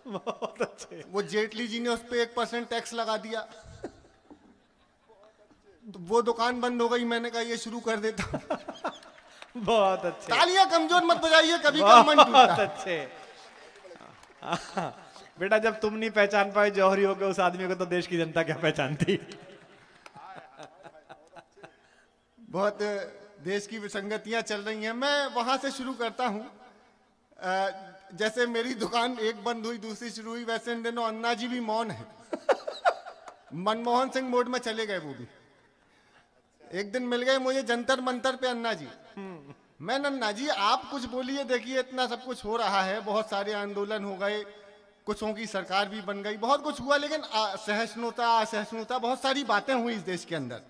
बहुत अच्छे। वो जेटली जी ने उस पे 1% टैक्स लगा दिया, तो वो दुकान बंद हो गई। मैंने कहा ये शुरू कर देता हूं। बहुत अच्छे, तालियां कमजोर मत बजाइए, कभी कभी मन टूटता बहुत है। अच्छे। बेटा जब तुम नहीं पहचान पाए जौहरी हो गए उस आदमी को, तो देश की जनता क्या पहचानती। बहुत देश की विसंगतियां चल रही हैं। मैं वहां से शुरू करता हूं। जैसे मेरी दुकान एक बंद हुई दूसरी शुरू हुई, वैसे इन दिनों अन्ना जी भी मौन है। मनमोहन सिंह मोड में चले गए वो भी। एक दिन मिल गए मुझे जंतर मंतर पे अन्ना जी। मैं अन्ना जी आप कुछ बोलिए, देखिए इतना सब कुछ हो रहा है, बहुत सारे आंदोलन हो गए, कुछों की सरकार भी बन गई, बहुत कुछ हुआ, लेकिन सहिष्णुता असहिष्णुता बहुत सारी बातें हुई इस देश के अंदर।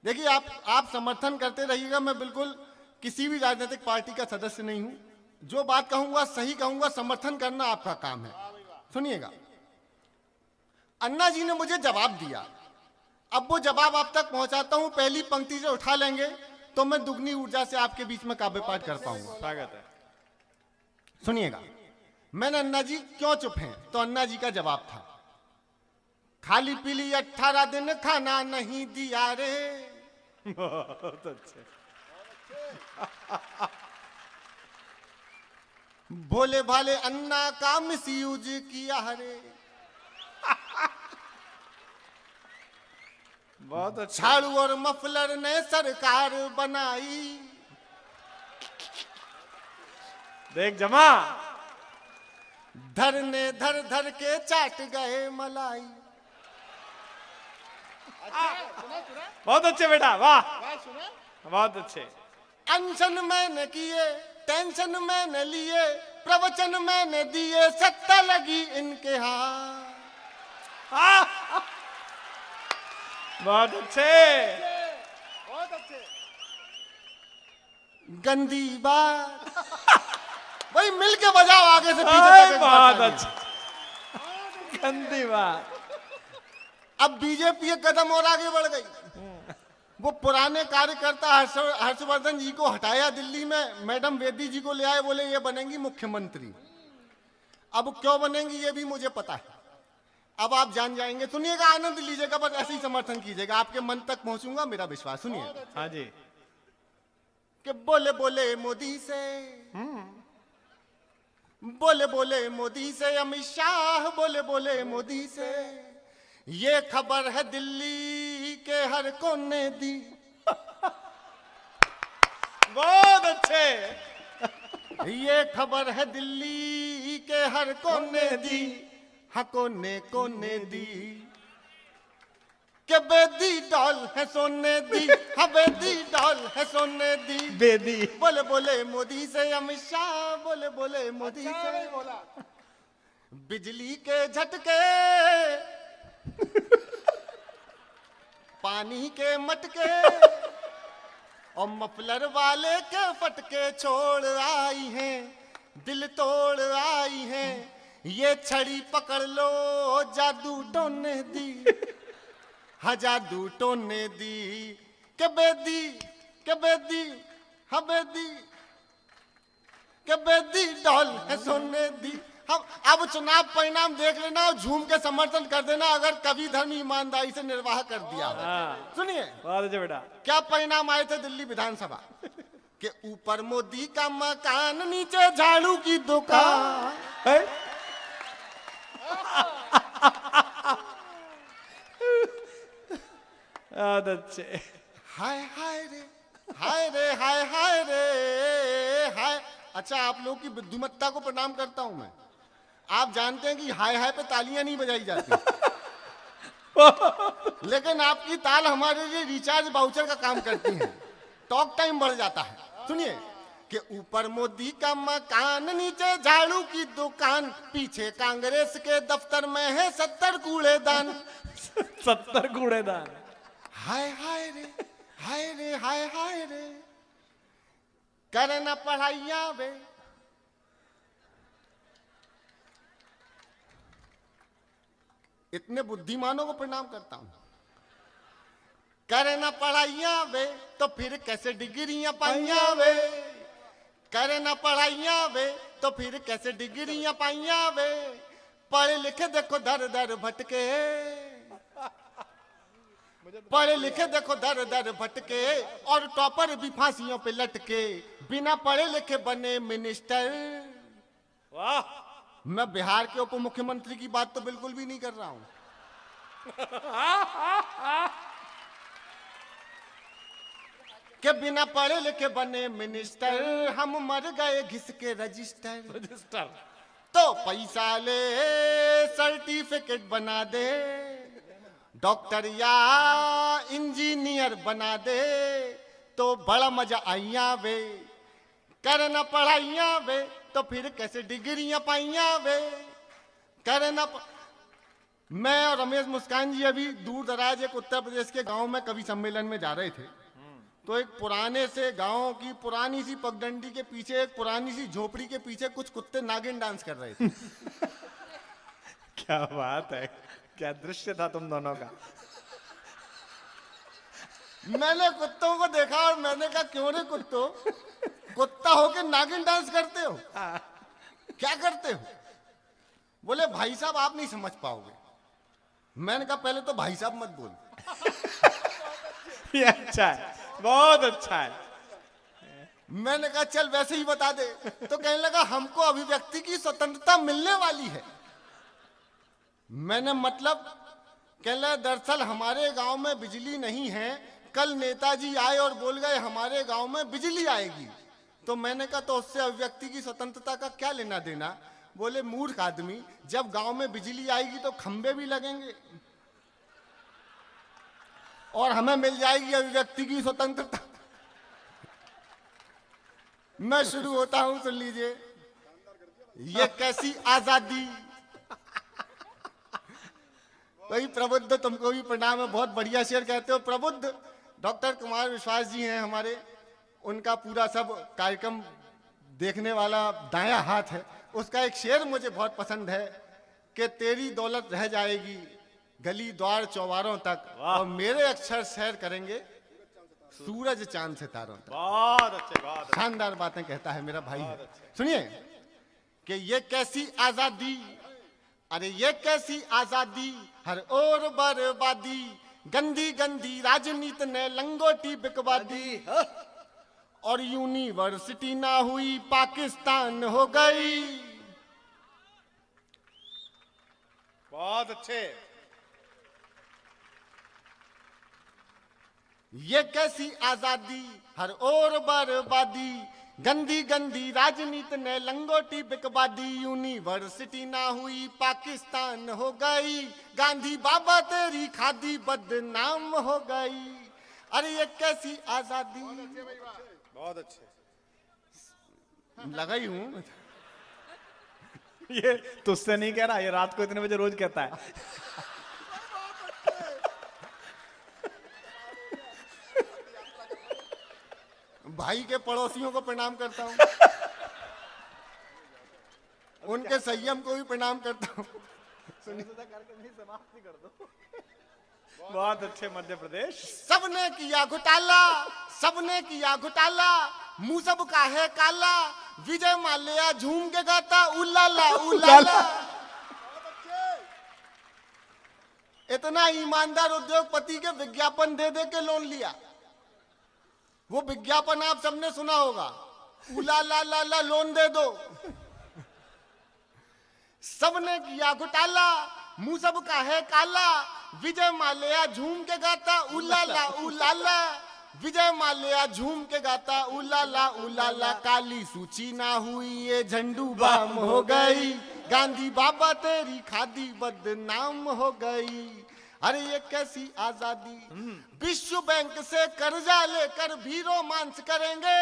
देखिए आप समर्थन करते रहिएगा, मैं बिल्कुल किसी भी राजनीतिक पार्टी का सदस्य नहीं हूं। जो बात कहूंगा सही कहूंगा, समर्थन करना आपका काम है। सुनिएगा, अन्ना जी ने मुझे जवाब दिया, अब वो जवाब आप तक पहुंचाता हूं, पहली पंक्ति से उठा लेंगे तो मैं दुगनी ऊर्जा से आपके बीच में काव्य पाठ कर पाऊंगा। स्वागत है। सुनिएगा, मैंने अन्ना जी क्यों चुप हैं, तो अन्ना जी का जवाब था, खाली पीली 18 दिन खाना नहीं दिया रे। बहुत अच्छे। भोले भाले अन्ना का मिसयूज किया रे। बहुत अच्छा। झाड़ू और मफलर ने सरकार बनाई। देख जमा, धरने धर धर के चाट गए मलाई। बहुत अच्छे बेटा, वाह बहुत अच्छे। अनशन मैंने किए, टेंशन मैंने लिए, प्रवचन मैंने दिए, सत्ता लगी इनके हाथ। बहुत अच्छे, बहुत अच्छे। गंदी बात भाई मिल के बजाओ आगे से पीछे तक। बहुत अच्छे, गंदी बात। अब बीजेपी एक कदम और आगे बढ़ गई। वो पुराने कार्यकर्ता हर्षवर्धन जी को हटाया दिल्ली में, मैडम वेदी जी को ले आए, बोले ये बनेंगी मुख्यमंत्री। अब क्यों बनेंगी ये भी मुझे पता है, अब आप जान जाएंगे। सुनिएगा, आनंद लीजिएगा, बस ऐसे ही समर्थन कीजिएगा, आपके मन तक पहुंचूंगा, मेरा विश्वास। सुनिए, हाँ जी। कि बोले बोले मोदी से, बोले बोले मोदी से, अमित शाह बोले बोले मोदी से, ये खबर है दिल्ली के हर कोने दी। बहुत अच्छे, ये खबर है दिल्ली के हर कोने दी, हाँ कोने कोने दी, के बेदी डॉल है सोने दी, हाँ बेदी डॉल है सोने दी। बेदी। बोले बोले मोदी से, अमित शाह बोले बोले मोदी से, बोला बिजली के झटके पानी के मटके और मफलर वाले के फटके छोड़ आई हैं, दिल तोड़ आई हैं, ये छड़ी पकड़ लो जादू टोने दी, हाँ जादू टोने दी, के बेदी हाँ बेदी, के बेदी डॉल है सोने दी। हम अब चुनाव परिणाम देख लेना और झूम के समर्थन कर देना अगर कभी धर्म ईमानदारी से निर्वाह कर दिया। सुनिए, बहुत अच्छे बेटा। क्या परिणाम आए थे दिल्ली विधानसभा के, ऊपर मोदी का मकान, नीचे झाड़ू की दुकान। बहुत अच्छे। हाय हाय रे हाय रे हाय हाय रे हाय। अच्छा, आप लोगों की बुद्धिमत्ता को प्रणाम करता हूं मैं। आप जानते हैं कि हाय हाय पे तालियां नहीं बजाई जाती, लेकिन आपकी ताल हमारे लिए रिचार्ज वाउचर का काम करती है, टॉक टाइम बढ़ जाता है। सुनिए, कि ऊपर मोदी का मकान, नीचे झाड़ू की दुकान, पीछे कांग्रेस के दफ्तर में है 70 कूड़ेदान। 70 कूड़ेदान। हाय हाय रे हाय रे हाय हाय रे, करना पढ़ाइया वे, इतने बुद्धिमानों को प्रणाम करता हूं। करना पढ़ाइया वे तो फिर कैसे डिग्रियां पाइया वे, करना पढ़ाइया वे तो फिर कैसे डिग्रियां पाइया वे, पढ़े लिखे देखो दर दर भटके, पढ़े लिखे देखो दर दर भटके, और टॉपर भी फांसियों पे लटके, बिना पढ़े लिखे बने मिनिस्टर। वाह, मैं बिहार के उप मुख्यमंत्री की बात तो बिल्कुल भी नहीं कर रहा हूं। कि बिना पढ़े लिखे बने मिनिस्टर, हम मर गए घिस के रजिस्टर। तो पैसा ले सर्टिफिकेट बना दे, डॉक्टर या इंजीनियर बना दे, तो बड़ा मजा आइया वे। करना पढ़ाइया वे तो फिर कैसे डिग्रियां पाइया वे। मैं और रमेश मुस्कान जी अभी दूर दराज एक उत्तर प्रदेश के गांव में कवि सम्मेलन में जा रहे थे, तो एक पुराने से गांव की पुरानी सी पगडंडी के पीछे, एक पुरानी सी झोपड़ी के पीछे कुछ कुत्ते नागिन डांस कर रहे थे। क्या बात है, क्या दृश्य था तुम दोनों का। मैंने कुत्तों को देखा और मैंने कहा, क्यों रे कुत्तों, कुत्ता होके नागिन डांस करते हो, क्या करते हो? बोले भाई साहब आप नहीं समझ पाओगे। मैंने कहा पहले तो भाई साहब मत बोल। ये अच्छा है, बहुत अच्छा है। मैंने कहा चल वैसे ही बता दे। तो कहने लगा हमको अभिव्यक्ति की स्वतंत्रता मिलने वाली है। मैंने मतलब, कहने लगा दरअसल हमारे गांव में बिजली नहीं है, कल नेताजी आए और बोल गए हमारे गांव में बिजली आएगी। तो मैंने कहा तो उससे अभिव्यक्ति की स्वतंत्रता का क्या लेना देना? बोले मूर्ख आदमी, जब गांव में बिजली आएगी तो खंबे भी लगेंगे और हमें मिल जाएगी अभिव्यक्ति की स्वतंत्रता। मैं शुरू होता हूं, सुन लीजिए। ये कैसी आजादी। वही प्रबुद्ध, तुमको भी प्रणाम है, बहुत बढ़िया शेर कहते हो। प्रबुद्ध डॉक्टर कुमार विश्वास जी हैं हमारे, उनका पूरा सब कार्यक्रम देखने वाला दायां हाथ है। उसका एक शेर मुझे बहुत पसंद है कि तेरी दौलत रह जाएगी गली द्वार चौबारों तक, और मेरे अक्षर सैर करेंगे सूरज चांद सितारों तक। बहुत अच्छे, बहुत शानदार बातें कहता है मेरा भाई। सुनिए कि ये कैसी आजादी, अरे ये कैसी आजादी, हर ओर बर्बादी, गंदी गंदी राजनीति ने लंगोटी बिकवा दी, और यूनिवर्सिटी ना हुई पाकिस्तान हो गई। बहुत अच्छे। ये कैसी आजादी, हर ओर बर्बादी, गंदी गंदी राजनीति ने लंगोटी बिकवा दी, यूनिवर्सिटी ना हुई पाकिस्तान हो गई, गांधी बाबा तेरी खादी बदनाम हो गई। अरे ये कैसी आजादी। बहुत अच्छे। लगा ही हूं। ये तुझसे नहीं कह रहा, ये रात को इतने बजे रोज कहता है। भाई के पड़ोसियों को प्रणाम करता हूं, उनके संयम को भी प्रणाम करता हूं। बहुत अच्छे मध्य प्रदेश। सबने किया घोटाला, सबने किया घोटाला, मुंह सब का है काला, विजय माल्या झूम के गाता उलाला उलाला। इतना ईमानदार उद्योगपति के विज्ञापन दे दे के लोन लिया। वो विज्ञापन आप सबने सुना होगा, उलाला लाला लोन दे दो। सबने किया घोटाला, मुंह सब का है काला, विजय माल्या झूम के गाता उलाला उलाला, विजय माल्या झूम के गाता उलाला उलाला। काली सूची ना हुई ये झंडू बाम हो गई, गांधी बाबा तेरी खादी बदनाम हो गई। अरे ये कैसी आजादी। विश्व बैंक से कर्जा लेकर भी रोमांस करेंगे,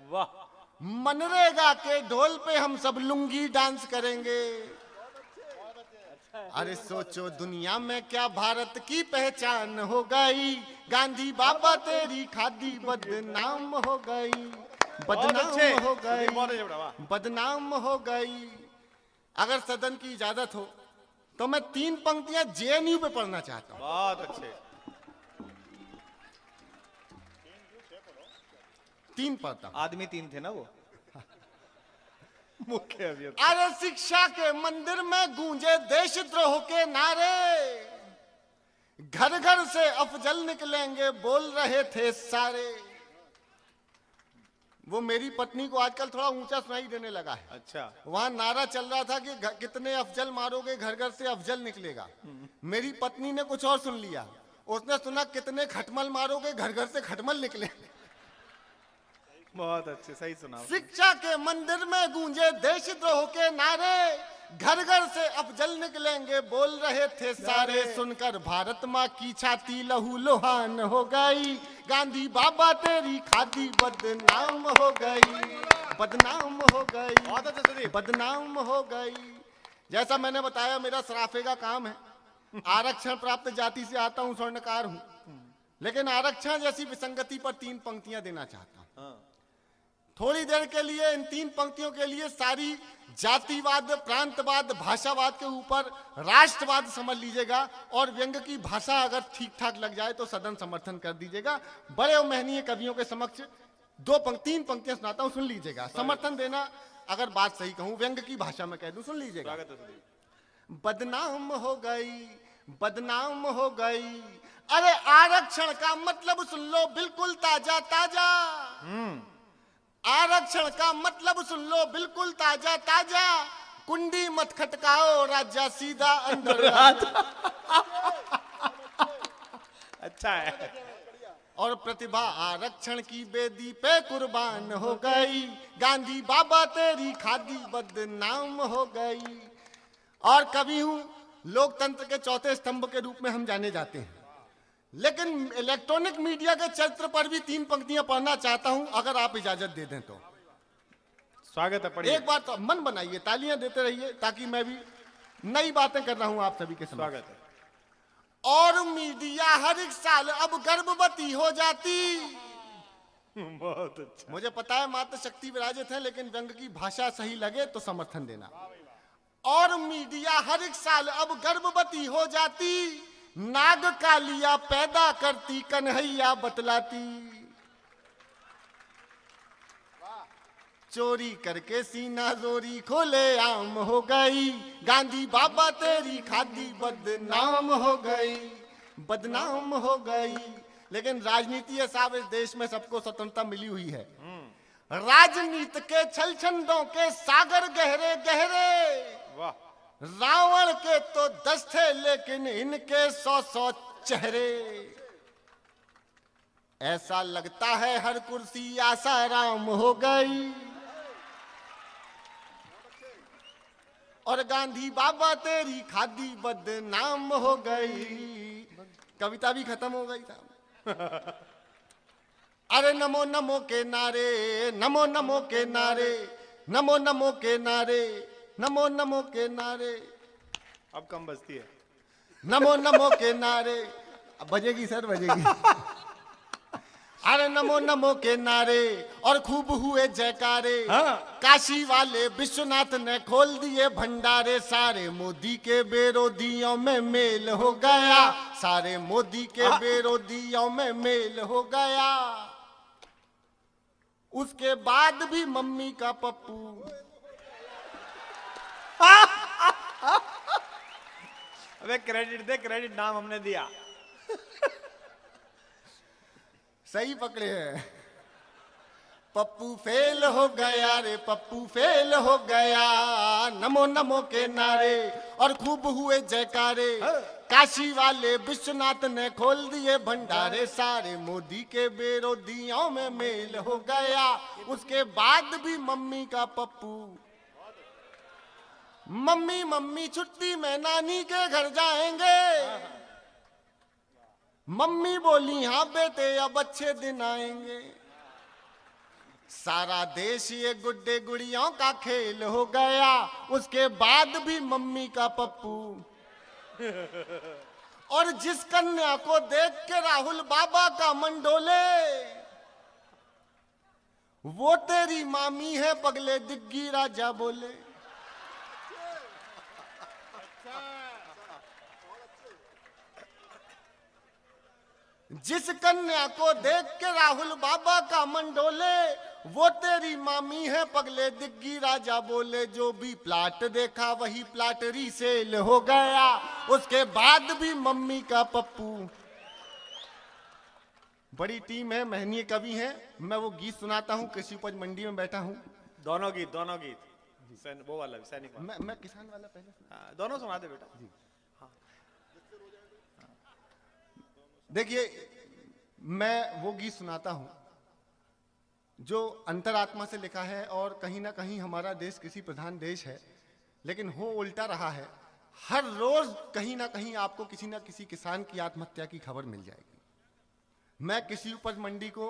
वाह। मनरेगा के ढोल पे हम सब लुंगी डांस करेंगे। अरे सोचो दुनिया में क्या भारत की पहचान हो गई, गांधी बाबा तेरी खादी बदनाम हो गई, बदनाम हो गई, बदनाम हो गई। अगर सदन की इजाजत हो तो मैं 3 पंक्तियां जेएनयू पे पढ़ना चाहता हूं। बहुत अच्छे। 3 पढ़ता हूं। आदमी 3 थे ना वो। मुख्य अभियंता। अरे शिक्षा के मंदिर में गूंजे देशद्रोह के नारे, घर घर से अफजल निकलेंगे बोल रहे थे सारे। वो मेरी पत्नी को आजकल थोड़ा ऊंचा सुनाई देने लगा है। अच्छा, वहां नारा चल रहा था कि कितने अफजल मारोगे घर घर से अफजल निकलेगा। मेरी पत्नी ने कुछ और सुन लिया, उसने सुना कितने खटमल मारोगे घर घर से खटमल निकले। बहुत अच्छे, सही सुना। शिक्षा के मंदिर में गूंजे देशद्रोह के नारे, घर घर से अफजल निकलेंगे बोल रहे थे सारे। सुनकर भारत माँ की छाती लहू लुहान हो गई, गांधी बाबा तेरी खादी बदनाम हो गई, बदनाम हो गई, बहुत अच्छे सुदीप। बदनाम हो गई। जैसा मैंने बताया मेरा सराफे का काम है। आरक्षण प्राप्त जाति से आता हूं, स्वर्णकार हूं, लेकिन आरक्षण जैसी विसंगति पर 3 पंक्तियां देना चाहता हूं। हाँ। थोड़ी देर के लिए इन 3 पंक्तियों के लिए सारी जातिवाद, प्रांतवाद, भाषावाद के ऊपर राष्ट्रवाद समझ लीजिएगा, और व्यंग की भाषा अगर ठीक ठाक लग जाए तो सदन समर्थन कर दीजिएगा। बड़े और महनीय कवियों के समक्ष 3 पंक्तियां सुनाता हूं, सुन लीजिएगा। समर्थन देना अगर बात सही कहूं, व्यंग की भाषा में कह दूं, सुन लीजिएगा। स्वागत है सुदीप। बदनाम हो गई, बदनाम हो गई, अरे आरक्षण का मतलब सुन लो बिल्कुल ताजा ताजा। आरक्षण का मतलब सुन लो बिल्कुल ताजा ताजा, कुंडी मत खटकाओ राजा सीधा अंदर राजा। अच्छा है। और प्रतिभा आरक्षण की बेदी पे कुर्बान हो गई, गांधी बाबा तेरी खादी बदनाम हो गई। और कवि हूं, लोकतंत्र के चौथे स्तंभ के रूप में हम जाने जाते हैं, लेकिन इलेक्ट्रॉनिक मीडिया के चरित्र पर भी 3 पंक्तियां पढ़ना चाहता हूं, अगर आप इजाजत दे दें तो। स्वागत है, पढ़िए। एक बार तो मन बनाइए, तालियां देते रहिए, ताकि मैं भी नई बातें कर रहा हूं आप सभी के सामने। स्वागत है। और मीडिया हर एक साल अब गर्भवती हो जाती। बहुत अच्छा। मुझे पता है मात्र शक्ति विराजित है, लेकिन व्यंग की भाषा सही लगे तो समर्थन देना। और मीडिया हर एक साल अब गर्भवती हो जाती, नाग कालिया पैदा करती कन्हैया बतलाती। चोरी करके सीना जोरी खोले आम हो गई, गांधी बाबा तेरी खादी बदनाम हो गई, बदनाम हो गई। लेकिन राजनीति है साहब, इस देश में सबको स्वतंत्रता मिली हुई है। राजनीति के छल छंदों के सागर गहरे गहरे, वाह। रावण के तो 10 थे लेकिन इनके 100 चेहरे। ऐसा लगता है हर कुर्सी आसाराम हो गई, और गांधी बाबा तेरी खादी बदनाम हो गई। कविता भी खत्म हो गई था। अरे नमो नमो के नारे, नमो नमो के नारे, नमो नमो के नारे, नमो नमो के नारे। अब कम बजती है। नमो नमो के नारे। अब बजेगी सर, बजेगी। अरे नमो नमो के नारे और खूब हुए जयकारे। हाँ। काशी वाले विश्वनाथ ने खोल दिए भंडारे, सारे मोदी के विरोधियों में मेल हो गया, सारे मोदी के विरोधियों में मेल हो गया। उसके बाद भी मम्मी का पप्पू। अबे क्रेडिट दे, क्रेडिट नाम हमने दिया। सही पकड़े हैं। पप्पू फेल हो गया रे, पप्पू फेल हो गया। नमो नमो के नारे और खूब हुए जयकारे। काशी वाले विश्वनाथ ने खोल दिए भंडारे, सारे मोदी के विरोधियों में मेल हो गया। उसके बाद भी मम्मी का पप्पू। मम्मी मम्मी छुट्टी में नानी के घर जाएंगे। मम्मी बोली हाँ बेटे अब अच्छे दिन आएंगे। सारा देश ये गुड्डे गुड़ियों का खेल हो गया। उसके बाद भी मम्मी का पप्पू। और जिस कन्या को देख के राहुल बाबा का मन डोले, वो तेरी मामी है पगले, दिग्गी राजा बोले। जिस कन्या को देख के राहुल बाबा का मन डोले, वो तेरी मामी है पगले दिग्गी राजा बोले जो भी प्लाट देखा वही प्लाट रीसेल हो गया, उसके बाद भी मम्मी का पप्पू। बड़ी टीम है, महनीय कवि है। मैं वो गीत सुनाता हूँ, कृषि उपज मंडी में बैठा हूँ। दोनों गीत वो वाला सैनिक वाला। मैं किसान वाला पहले हाँ, दोनों सुना दे बेटा जी। देखिए, मैं वो गीत सुनाता हूं जो अंतरात्मा से लिखा है, और कहीं ना कहीं हमारा देश कृषि प्रधान देश है, लेकिन हो उल्टा रहा है। हर रोज कहीं ना कहीं आपको किसी ना किसी किसान की आत्महत्या की खबर मिल जाएगी। मैं कृषि उपज मंडी को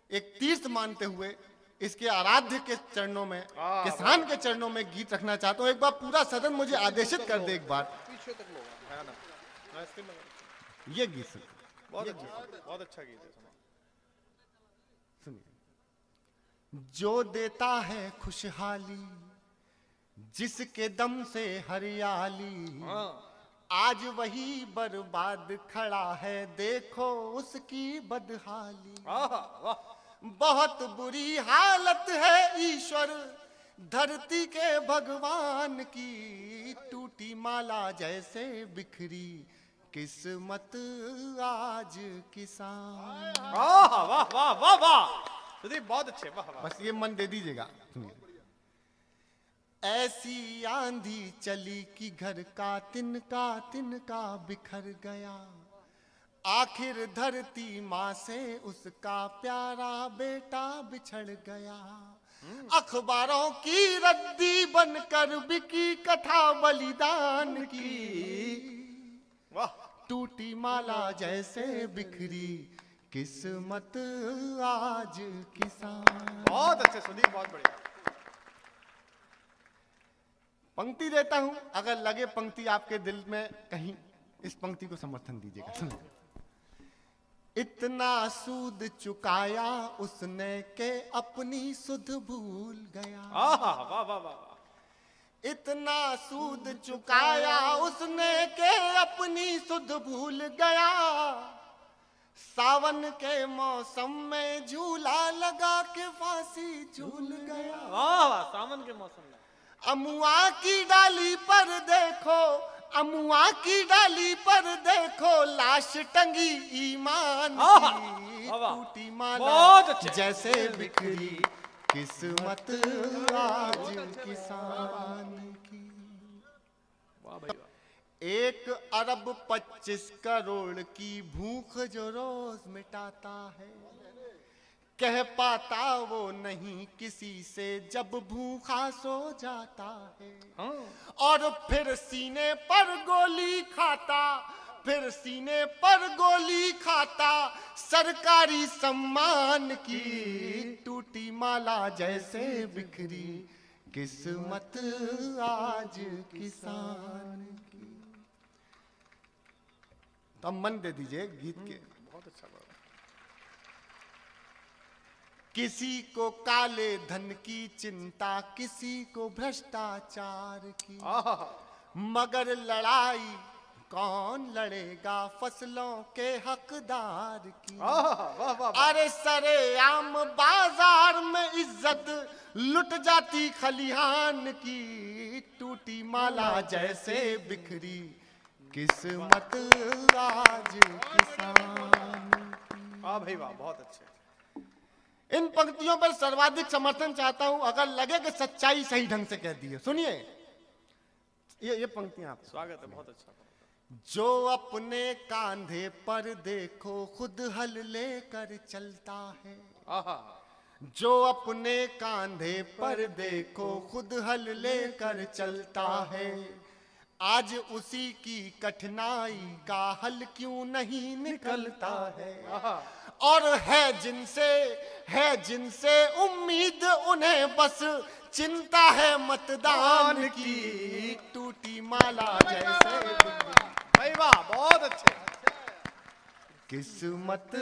एक तीर्थ मानते हुए इसके आराध्य के चरणों में, किसान के चरणों में गीत रखना चाहता हूं। एक बार पूरा सदन मुझे आदेशित कर दे, एक बार ये गीत सुन। बहुत अच्छा गीत है, सुनिए। जो देता है खुशहाली जिसके दम से हरियाली, आज वही बर्बाद खड़ा है, देखो उसकी बदहाली। बहुत बुरी हालत है ईश्वर धरती के भगवान की, टूटी माला जैसे बिखरी किस्मत आज किसान। वाह वाह वाह वाह वाह, बहुत अच्छे, वाह वाह। बस ये मन दे दीजिएगा। सुनिए। ऐसी आंधी चली कि घर का तिनका बिखर गया, आखिर धरती माँ से उसका प्यारा बेटा बिछड़ गया। अखबारों की रद्दी बनकर बिकी कथा बलिदान की, वाह। टूटी माला जैसे बिखरी किस्मत आज किसान। बहुत अच्छे सुधीर, बहुत बढ़िया। पंक्ति देता हूं, अगर लगे पंक्ति आपके दिल में कहीं, इस पंक्ति को समर्थन दीजिएगा। सुनिए। इतना सूद चुकाया उसने के अपनी सुध भूल गया। वाह वाह वाह वाह। इतना सूद चुकाया उसने के अपनी सुध भूल गया, सावन के मौसम में झूला लगा के फांसी झूल गया। वाह वाह, सावन के मौसम में। अमुआ की डाली पर देखो, अमुआ की डाली पर देखो, लाश टंगी ईमान की, टूटी माला जैसे बिखरी किस्मत आज किसान की। 1 अरब 25 करोड़ की भूख जो रोज मिटाता है, कह पाता वो नहीं किसी से जब भूखा सो जाता है। और फिर सीने पर गोली खाता, फिर सीने पर गोली खाता, सरकारी सम्मान की, टूटी माला जैसे बिखरी किस्मत आज किसान की। तो अब मन दे दीजिए गीत के। बहुत अच्छा बात। किसी को काले धन की चिंता, किसी को भ्रष्टाचार की, मगर लड़ाई कौन लड़ेगा फसलों के हकदार की। अरे सरेआम बाजार में इज्जत लुट जाती खलिहान की, टूटी माला जैसे बिखरी किस्मत आज किसान की। वाह भाई वाह, बहुत अच्छे। इन पंक्तियों पर सर्वाधिक समर्थन चाहता हूं, अगर लगे कि सच्चाई सही ढंग से कह दी है। सुनिए ये पंक्तियां आप। स्वागत है, बहुत अच्छा। जो अपने कांधे पर देखो खुद हल लेकर चलता है, जो अपने कांधे पर देखो खुद हल लेकर चलता है, आज उसी की कठिनाई का हल क्यों नहीं निकलता है। और है जिनसे उम्मीद उन्हें बस चिंता है मतदान की, टूटी माला जैसे। भाई वाह, बहुत अच्छे। किस्मत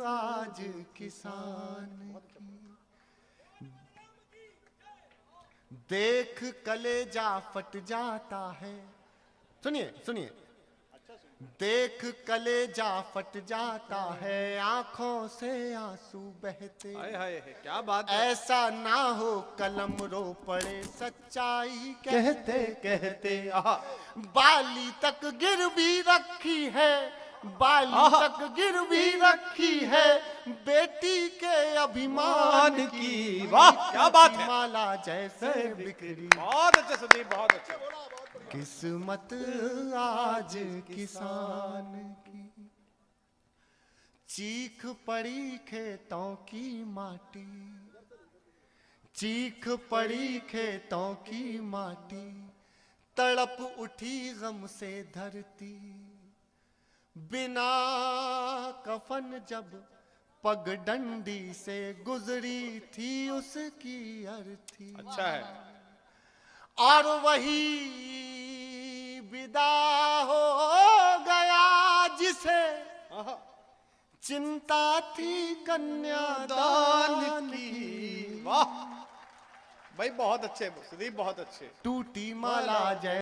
आज किसान की, देख कलेजा फट जाता है। सुनिए सुनिए। देख कलेजा फट जाता है, आंखों से आंसू बहते। हाय हाय क्या बात है। ऐसा ना हो कलम रो पड़े, सच्चाई कहते कहते। बाली तक गिर भी रखी है, बाली तक गिर भी रखी है, बेटी के अभिमान की। वाह क्या बात है। माला जैसे बिखरी, बहुत अच्छे सुदीप, बहुत अच्छे। किस्मत आज किसान की। चीख पड़ी खेतों की माटी, चीख पड़ी खेतों की माटी, तड़प उठी गम से धरती। बिना कफन जब पगडंडी से गुजरी थी उसकी अर्थी। अच्छा है। और वही विदा हो गया जिसे चिंता थी कन्यादान की। वाह भाई बहुत अच्छे सुदीप, बहुत अच्छे। टूटी माला जय